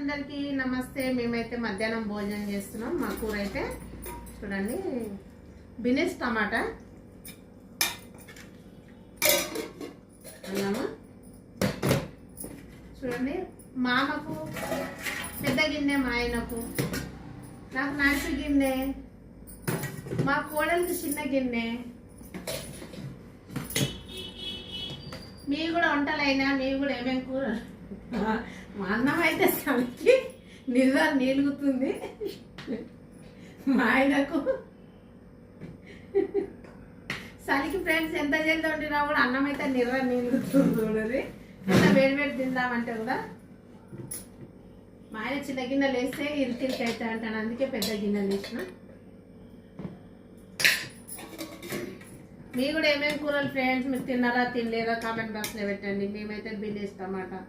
అందరికీ నమస్తే. మేమైతే మధ్యాహ్నం భోజనం చేస్తున్నాం. మా కూర అయితే చూడండి, బినెస్ టమాటా అన్నాము. చూడండి, మామకు పెద్ద గిన్నె, మా ఆయనకు, నాకు నడిపి గిన్నె, మా కోడలికి చిన్న గిన్నె. మీ కూడా వంటలైనా మీ కూడా ఏమేమి కూర. మా అన్నం అయితే చలికి నీలుగుతుంది. మా ఆయనకు చలికి ఫ్రెండ్స్ ఎంత జల్ది వండినా కూడా అన్నం అయితే నీలుగుతుంది. చూడండి, ఎంత వేడి తిందామంటే కూడా. మా ఆయన చిన్న గిన్నెలు వేస్తే ఇరికి అయితే అంటాను, అందుకే పెద్ద గిన్నెలు వేసిన. మీ కూడా ఏమేమి కూరలు ఫ్రెండ్స్ మీరు తిన్నారా తినలేదా కామెంట్ బాక్స్లో పెట్టండి. మేమైతే బినెస్ టమాటా